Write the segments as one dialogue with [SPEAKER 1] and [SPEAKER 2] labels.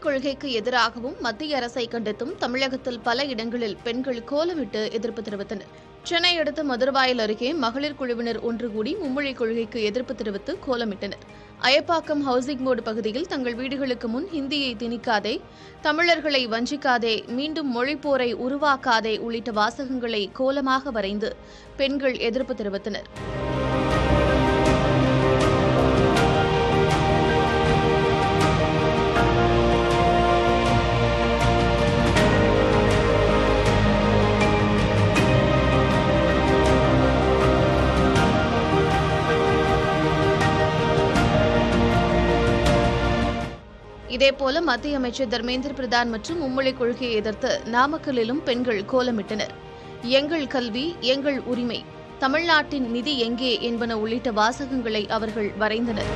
[SPEAKER 1] கொள்கைக்கு எதிராகவும் மத்திய அரசை கண்டித்தும் தமிழகத்தில் பல இடங்களில் பெண்கள் கோலமிட்டு எதிர்ப்பு தெரிவித்தனர். சென்னை அடுத்த மதுரவாயல் அருகே மகளிர் குழுவினர் ஒன்று கூடி மும்மொழி கொள்கைக்கு எதிர்ப்பு தெரிவித்து கோலமிட்டனர். அயப்பாக்கம் ஹவுசிங் போர்டு பகுதியில் தங்கள் வீடுகளுக்கு முன் ஹிந்தியை திணிக்காதே, தமிழர்களை வஞ்சிக்காதே, மீண்டும் மொழிப்போரை உருவாக்காதே உள்ளிட்ட வாசகங்களை கோலமாக வரைந்து பெண்கள் எதிர்ப்பு தெரிவித்தனர். இதேபோல மத்திய அமைச்சர் தர்மேந்திர பிரதான் மற்றும் மும்மொழி கொள்கையை எதிர்த்து நாமக்கல்லிலும் பெண்கள் கோலமிட்டனர். எங்கள் கல்வி எங்கள் உரிமை, தமிழ்நாட்டின் நிதி எங்கே என்பன உள்ளிட்ட வாசகங்களை அவர்கள் வரைந்தனர்.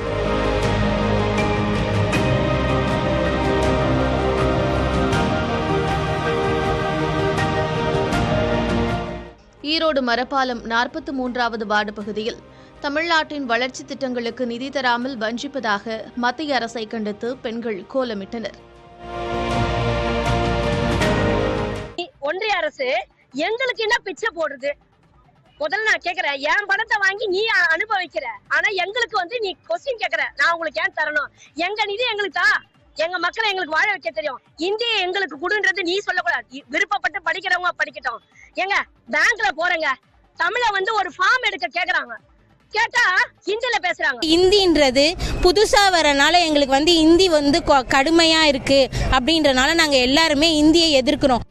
[SPEAKER 1] ஈரோடு மரப்பாலம் 43வது வார்டு பகுதியில் தமிழ்நாட்டின் வளர்ச்சி திட்டங்களுக்கு நிதி தராமல் வஞ்சிப்பதாக மத்திய அரசை கண்டித்து பெண்கள் கோலமிட்டனர்.
[SPEAKER 2] ஒன்றிய அரசு எங்களுக்கு என்ன பிச்சை போடுறது? முதல்ல நான் கேக்குறேன், என் பணத்தை வாங்கி நீ அனுபவிக்கிற, ஆனா எங்களுக்கு நீ கொஸ்டின் கேக்குற, நான் உங்களுக்கு ஏன் தரணும்? எங்க நிதி எங்களுக்கு தான், எங்க மக்களை எங்களுக்கு வாழ வைக்க தெரியும். இந்திய எங்களுக்கு கொடுன்றது நீ சொல்லக்கூடாது. விருப்பப்பட்டு படிக்கிறவங்க படிக்கட்டும். எங்க பேங்க்ல போறேங்க, தமிழ ஒரு ஃபார்ம் எடுக்க கேக்குறாங்க, கேட்டா ஹிந்தில பேசுறாங்க.
[SPEAKER 3] ஹிந்தின்றது புதுசா வரனால எங்களுக்கு ஹிந்தி கடுமையா இருக்கு அப்படின்றனால நாங்க எல்லாருமே ஹிந்தியை எதிர்க்கிறோம்.